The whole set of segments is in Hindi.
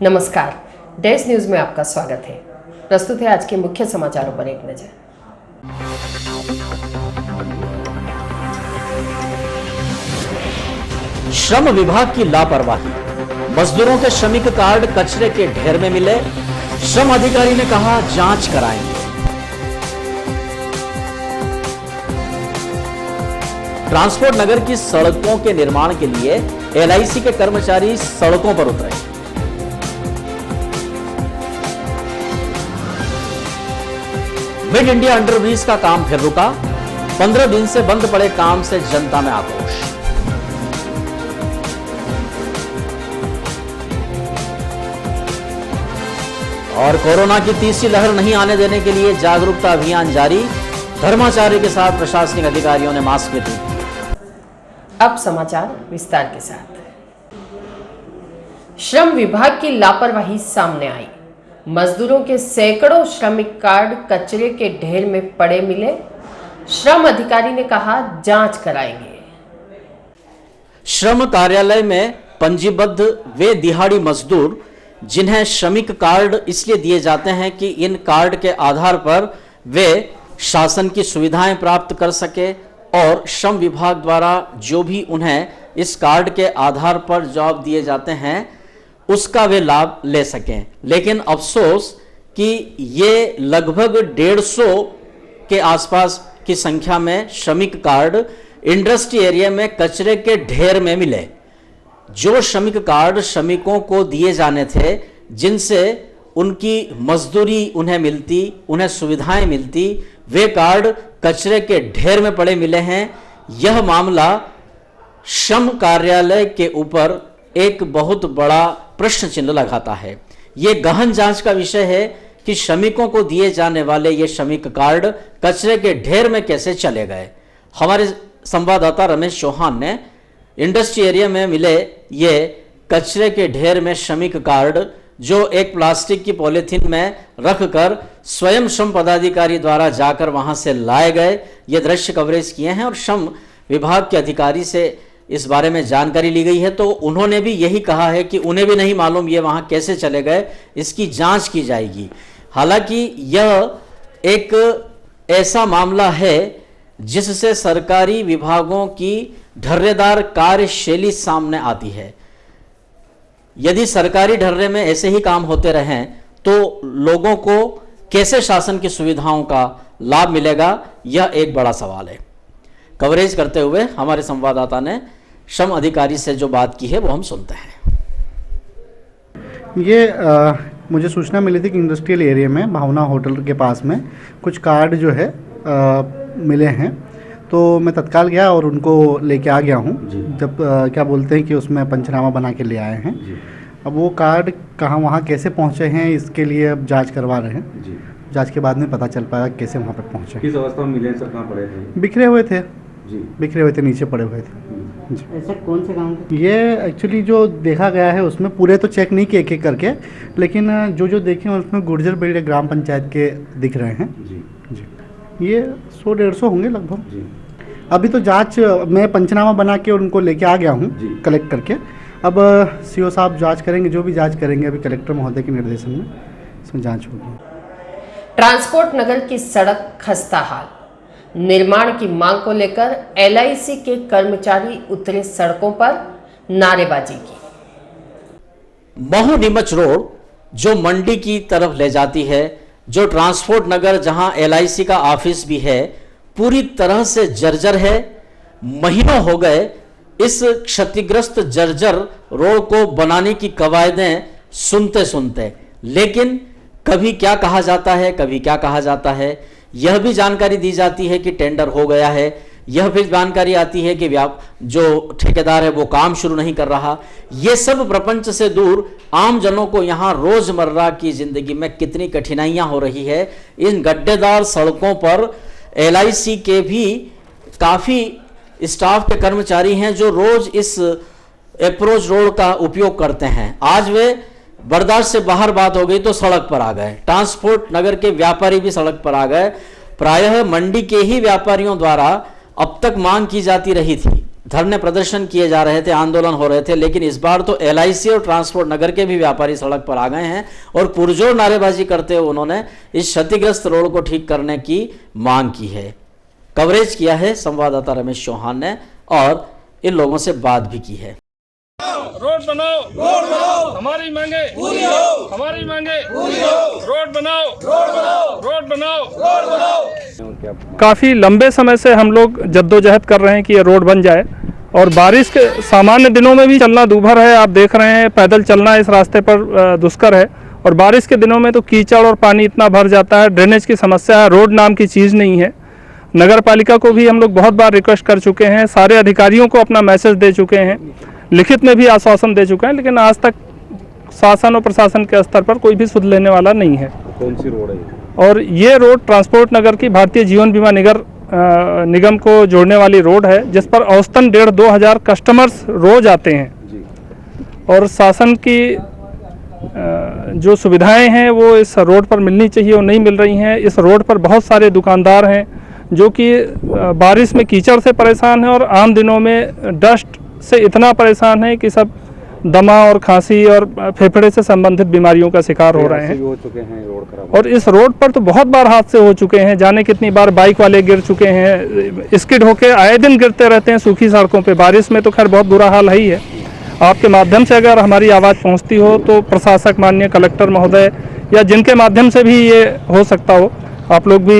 नमस्कार, डेज न्यूज में आपका स्वागत है। प्रस्तुत है आज के मुख्य समाचारों पर एक नजर। श्रम विभाग की लापरवाही, मजदूरों के श्रमिक कार्ड कचरे के ढेर में मिले। श्रम अधिकारी ने कहा जांच कराएंगे। ट्रांसपोर्ट नगर की सड़कों के निर्माण के लिए LIC के कर्मचारी सड़कों पर उतरे। मिड इंडिया अंडरब्रिज का काम फिर रुका। 15 दिन से बंद पड़े काम से जनता में आक्रोश। और कोरोना की तीसरी लहर नहीं आने देने के लिए जागरूकता अभियान जारी। धर्माचार्य के साथ प्रशासनिक अधिकारियों ने मास्क वितरित किए। अब समाचार विस्तार के साथ। श्रम विभाग की लापरवाही सामने आई। मजदूरों के सैकड़ों श्रमिक कार्ड कचरे के ढेर में पड़े मिले। श्रम अधिकारी ने कहा जांच कराएंगे। श्रम कार्यालय में पंजीबद्ध वे दिहाड़ी मजदूर जिन्हें श्रमिक कार्ड इसलिए दिए जाते हैं कि इन कार्ड के आधार पर वे शासन की सुविधाएं प्राप्त कर सके और श्रम विभाग द्वारा जो भी उन्हें इस कार्ड के आधार पर जॉब दिए जाते हैं उसका वे लाभ ले सकें। लेकिन अफसोस कि ये लगभग 150 के आसपास की संख्या में श्रमिक कार्ड इंडस्ट्री एरिया में कचरे के ढेर में मिले। जो श्रमिक कार्ड श्रमिकों को दिए जाने थे, जिनसे उनकी मजदूरी उन्हें मिलती, उन्हें सुविधाएं मिलती, वे कार्ड कचरे के ढेर में पड़े मिले हैं। यह मामला श्रम कार्यालय के ऊपर एक बहुत बड़ा प्रश्न चिन्ह लगाता है। यह गहन जांच का विषय है कि श्रमिकों को दिए जाने वाले ये श्रमिक कार्ड कचरे के ढेर में कैसे चले गए। हमारे संवाददाता रमेश चौहान ने इंडस्ट्री एरिया में मिले ये कचरे के ढेर में श्रमिक कार्ड जो एक प्लास्टिक की पॉलीथीन में रखकर स्वयं श्रम पदाधिकारी द्वारा जाकर वहां से लाए गए, ये दृश्य कवरेज किए हैं। और श्रम विभाग के अधिकारी से इस बारे में जानकारी ली गई है, तो उन्होंने भी यही कहा है कि उन्हें भी नहीं मालूम ये वहां कैसे चले गए, इसकी जांच की जाएगी। हालांकि यह एक ऐसा मामला है जिससे सरकारी विभागों की ढर्रेदार कार्यशैली सामने आती है। यदि सरकारी ढर्रे में ऐसे ही काम होते रहें तो लोगों को कैसे शासन की सुविधाओं का लाभ मिलेगा, यह एक बड़ा सवाल है। कवरेज करते हुए हमारे संवाददाता ने श्रम अधिकारी से जो बात की है वो हम सुनते हैं। मुझे सूचना मिली थी कि इंडस्ट्रियल एरिया में भावना होटल के पास में कुछ कार्ड जो है मिले हैं, तो मैं तत्काल गया और उनको लेके आ गया हूँ। जब क्या बोलते हैं कि उसमें पंचनामा बना के ले आए हैं। अब वो कार्ड कहाँ वहाँ कैसे पहुँचे हैं इसके लिए अब जांच करवा रहे हैं। जांच के बाद में पता चल पाएगा कैसे वहाँ पर पहुँचे। किस अवस्था में मिले सर, कहाँ पड़े थे? बिखरे हुए थे जी, बिखरे हुए थे, नीचे पड़े हुए थे। ऐसा कौन से काम? ये एक्चुअली जो देखा गया है उसमें पूरे तो चेक नहीं किए एक एक करके, लेकिन जो देखे उसमें गुर्जर बेड़े ग्राम पंचायत के दिख रहे हैं। जी, ये 100-150 होंगे लगभग। अभी तो जांच मैं पंचनामा बना के उनको लेके आ गया हूँ कलेक्ट करके। अब CO साहब जांच करेंगे, जो भी जांच करेंगे अभी कलेक्टर महोदय के निर्देशन में इसमें जांच होगी। ट्रांसपोर्ट नगर की सड़क खस्ता हाल। निर्माण की मांग को लेकर LIC के कर्मचारी उतरे सड़कों पर, नारेबाजी की। महू नीमच रोड जो मंडी की तरफ ले जाती है, जो ट्रांसपोर्ट नगर जहां LIC का ऑफिस भी है, पूरी तरह से जर्जर है। महीनों हो गए इस क्षतिग्रस्त जर्जर रोड को बनाने की कवायदें सुनते सुनते, लेकिन कभी क्या कहा जाता है, कभी क्या कहा जाता है। यह भी जानकारी दी जाती है कि टेंडर हो गया है, यह भी जानकारी आती है कि जो ठेकेदार है वो काम शुरू नहीं कर रहा। ये सब प्रपंच से दूर आम जनों को यहाँ रोजमर्रा की जिंदगी में कितनी कठिनाइयां हो रही है। इन गड्ढेदार सड़कों पर LIC के भी काफी स्टाफ के कर्मचारी हैं जो रोज इस अप्रोच रोड का उपयोग करते हैं। आज वे बर्दाश्त से बाहर बात हो गई तो सड़क पर आ गए। ट्रांसपोर्ट नगर के व्यापारी भी सड़क पर आ गए। प्रायः मंडी के ही व्यापारियों द्वारा अब तक मांग की जाती रही थी धरने प्रदर्शन किए जा रहे थे, आंदोलन हो रहे थे, लेकिन इस बार तो LIC और ट्रांसपोर्ट नगर के भी व्यापारी सड़क पर आ गए हैं और पुरजोर नारेबाजी करते हुए उन्होंने इस क्षतिग्रस्त रोड को ठीक करने की मांग की है। कवरेज किया है संवाददाता रमेश चौहान ने और इन लोगों से बात भी की है। रोड बनाओ, हमारी मांगे पूरी हो, हमारी मांगे पूरी हो, रोड बनाओ। काफी लंबे समय से हम लोग जद्दोजहद कर रहे हैं कि ये रोड बन जाए और बारिश के सामान्य दिनों में भी चलना दूभर है। आप देख रहे हैं पैदल चलना इस रास्ते पर दुष्कर है और बारिश के दिनों में तो कीचड़ और पानी इतना भर जाता है, ड्रेनेज की समस्या है, रोड नाम की चीज़ नहीं है। नगर पालिका को भी हम लोग बहुत बार रिक्वेस्ट कर चुके हैं, सारे अधिकारियों को अपना मैसेज दे चुके हैं, लिखित में भी आश्वासन दे चुके हैं, लेकिन आज तक शासन और प्रशासन के स्तर पर कोई भी सुध लेने वाला नहीं है। कौन सी रोड है? और ये रोड ट्रांसपोर्ट नगर की भारतीय जीवन बीमा निगम को जोड़ने वाली रोड है, जिस पर औसतन 1,500-2 हज़ार कस्टमर्स रोज आते हैं और शासन की जो सुविधाएं हैं वो इस रोड पर मिलनी चाहिए और नहीं मिल रही हैं। इस रोड पर बहुत सारे दुकानदार हैं जो कि बारिश में कीचड़ से परेशान हैं और आम दिनों में डस्ट से इतना परेशान है कि सब दमा और खांसी और फेफड़े से संबंधित बीमारियों का शिकार हो रहे हैं। हो चुके हैं, रोड खराब और इस रोड पर तो बहुत बार हादसे हो चुके हैं, जाने कितनी बार बाइक वाले गिर चुके हैं, स्किड होके आए दिन गिरते रहते हैं सूखी सड़कों पे। बारिश में तो खैर बहुत बुरा हाल है ही है। आपके माध्यम से अगर हमारी आवाज़ पहुंचती हो तो प्रशासक, माननीय कलेक्टर महोदय या जिनके माध्यम से भी ये हो सकता हो, आप लोग भी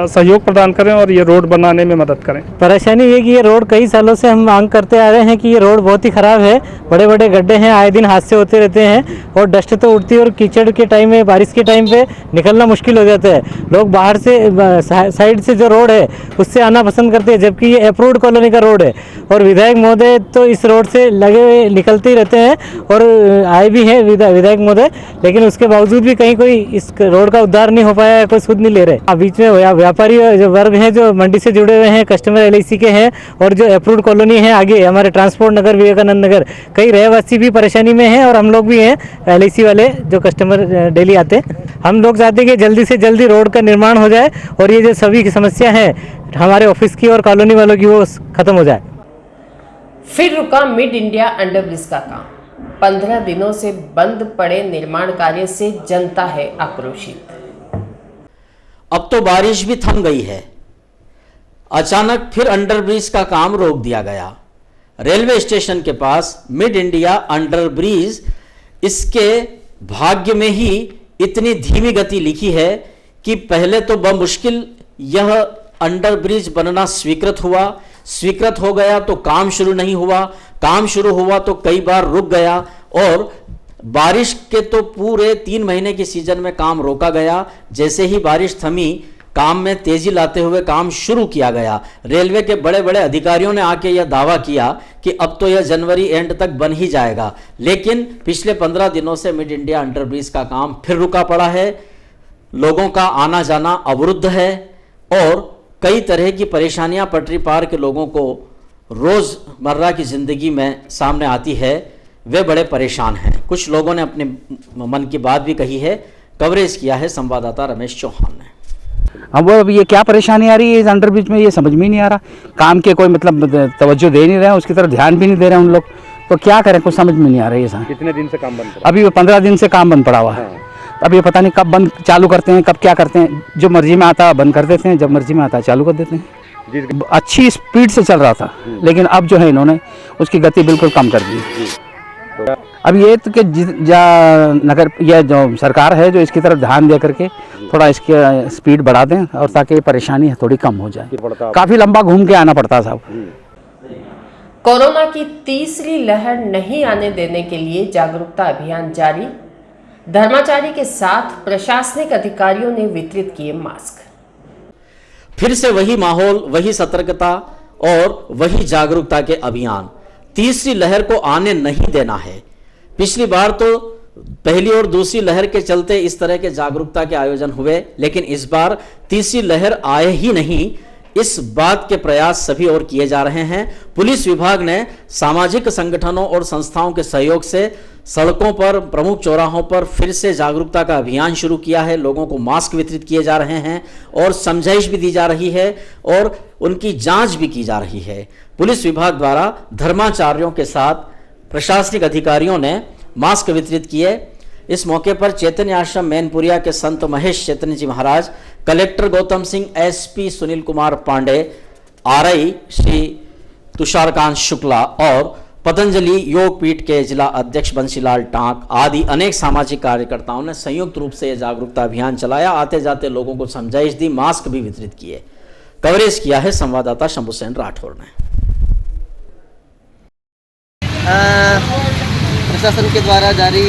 सहयोग प्रदान करें और ये रोड बनाने में मदद करें। परेशानी ये कि ये रोड कई सालों से हम मांग करते आ रहे हैं कि ये रोड बहुत ही ख़राब है, बड़े बड़े गड्ढे हैं, आए दिन हादसे होते रहते हैं और डस्ट तो उड़ती है और कीचड़ के टाइम में, बारिश के टाइम पे निकलना मुश्किल हो जाता है। लोग बाहर से साइड से जो रोड है उससे आना पसंद करते हैं, जबकि ये अप्रूव्ड कॉलोनी का रोड है और विधायक महोदय तो इस रोड से लगे हुए निकलते ही रहते हैं और आए भी हैं विधायक महोदय, लेकिन उसके बावजूद भी कहीं कोई इस रोड का उद्धार नहीं हो पाया है, कोई सुध नहीं ले रहे। बीच में व्यापारी जो वर्ग हैं जो मंडी से जुड़े हुए हैं, कस्टमर LIC के हैं और जो अप्रूव्ड कॉलोनी है आगे हमारे ट्रांसपोर्ट नगर, विवेकानंद नगर, कई रहवासी भी परेशानी में हैं और हम लोग भी हैं LIC वाले जो कस्टमर डेली आते हैं। हम लोग चाहते हैं कि जल्दी से जल्दी रोड का निर्माण हो जाए और ये जो सभी की समस्या है हमारे ऑफिस की और कॉलोनी वालों की वो खत्म हो जाए। फिर रुका मिड इंडिया अंडरब्रिज का काम। 15 दिनों से बंद पड़े निर्माण कार्य से जनता है आक्रोशित। अब तो बारिश भी थम गई है, अचानक फिर अंडरब्रिज का काम रोक दिया गया। रेलवे स्टेशन के पास मिड इंडिया अंडरब्रिज, इसके भाग्य में ही इतनी धीमी गति लिखी है कि पहले तो बमुश्किल यह अंडरब्रिज बनना स्वीकृत हो गया तो काम शुरू नहीं हुआ, काम शुरू हुआ तो कई बार रुक गया और बारिश के तो पूरे 3 महीने के सीजन में काम रोका गया। जैसे ही बारिश थमी, काम में तेजी लाते हुए काम शुरू किया गया। रेलवे के बड़े बड़े अधिकारियों ने आके यह दावा किया कि अब तो यह जनवरी एंड तक बन ही जाएगा, लेकिन पिछले 15 दिनों से मिड इंडिया अंडरब्रिज का काम फिर रुका पड़ा है। लोगों का आना जाना अवरुद्ध है और कई तरह की परेशानियां पटरी पार के लोगों को रोजमर्रा की जिंदगी में सामने आती है। वे बड़े परेशान हैं। कुछ लोगों ने अपने मन की बात भी कही है। कवरेज किया है संवाददाता रमेश चौहान ने। अब ये क्या परेशानी आ रही है इस अंडरब्रिज में, ये समझ में ही नहीं आ रहा। काम के कोई मतलब तवज्जो दे नहीं रहे हैं, उसकी तरफ ध्यान भी नहीं दे रहे हैं उन लोग, तो क्या करें, कुछ समझ में नहीं आ रही है। कितने दिन से काम बंद पड़ा? अभी 15 दिन से काम बंद पड़ा हुआ है। अब ये पता नहीं कब बंद चालू करते हैं, कब क्या करते हैं। जो मर्जी में आता बंद कर देते हैं, जब मर्जी में आता चालू कर देते हैं। अच्छी स्पीड से चल रहा था, लेकिन अब जो है इन्होंने उसकी गति बिल्कुल कम कर दी। अब ये तो कि नगर या जो सरकार है जो इसकी तरफ ध्यान दे करके थोड़ा इसकी स्पीड बढ़ा दें और ताकि परेशानी थोड़ी कम हो जाए। काफ़ी लंबा घूम के आना पड़ता साहब। कोरोना की तीसरी लहर नहीं आने देने के लिए जागरूकता अभियान जारी। धर्माचारी के साथ प्रशासनिक अधिकारियों ने वितरित किए मास्क। फिर से वही माहौल, वही सतर्कता और वही जागरूकता के अभियान। तीसरी लहर को आने नहीं देना है। पिछली बार तो पहली और दूसरी लहर के चलते इस तरह के जागरूकता के आयोजन हुए, लेकिन इस बार तीसरी लहर आए ही नहीं, इस बात के प्रयास सभी और किए जा रहे हैं। पुलिस विभाग ने सामाजिक संगठनों और संस्थाओं के सहयोग से सड़कों पर, प्रमुख चौराहों पर फिर से जागरूकता का अभियान शुरू किया है। लोगों को मास्क वितरित किए जा रहे हैं और समझाइश भी दी जा रही है और उनकी जांच भी की जा रही है। पुलिस विभाग द्वारा धर्माचार्यों के साथ प्रशासनिक अधिकारियों ने मास्क वितरित किए। इस मौके पर चैतन्य आश्रम मैनपुरिया के संत Mahesh Chaitanya ji Maharaj, collector Gautam Singh, SP Sunil Kumar Pande, RI Shri Tusharkant Shukla और पतंजलि योग पीठ के जिला अध्यक्ष बंशीलाल टांक आदि अनेक सामाजिक कार्यकर्ताओं ने संयुक्त रूप से यह जागरूकता अभियान चलाया। आते जाते लोगों को समझाइश दी, मास्क भी वितरित किए। कवरेज किया है संवाददाता शंभू सेन राठौर ने। प्रशासन के द्वारा जारी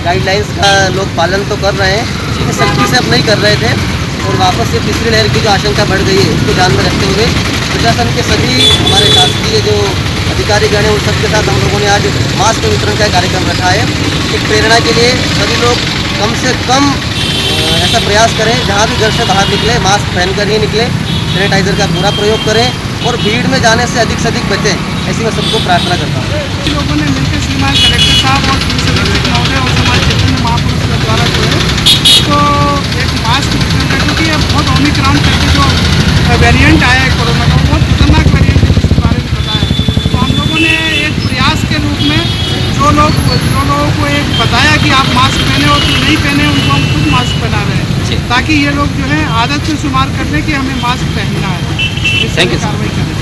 गाइडलाइंस का लोग पालन तो कर रहे हैं, लेकिन सख्ती से अब नहीं कर रहे थे और वापस से तीसरी लहर की जो आशंका बढ़ गई है उसको ध्यान में रखते हुए प्रशासन के सभी हमारे शासकीय जो अधिकारीगण हैं उन सबके साथ हम लोगों ने आज मास्क वितरण का कार्यक्रम रखा है। एक प्रेरणा के लिए सभी लोग कम से कम ऐसा प्रयास करें, जहाँ भी घर से बाहर निकले मास्क पहनकर ही निकले, सैनिटाइजर का पूरा प्रयोग करें और भीड़ में जाने से अधिक बचें, ऐसी मैं सबको प्रार्थना करता हूँ। लोगों ने मिलकर श्रीमान कलेक्टर साहब और पुलिस अधीक्षक महोदय और समाज चैतन्य महापुरुष के द्वारा जो है तो एक मास्क वितरण का, क्योंकि अब बहुत ओमिक्रॉन करके जो वेरिएंट आया है कोरोना का, बहुत खतरनाक वेरिएंट है जिसके बारे में पता है। तो हम लोगों ने एक प्रयास के रूप में जो लोगों को एक बताया कि आप मास्क पहने और जो नहीं पहने उनको हम खुद मास्क पहना रहे हैं, ताकि ये लोग जो है आदत से शुमार कर लें कि हमें मास्क पहनना है। Thank you. कार्रवाई करें।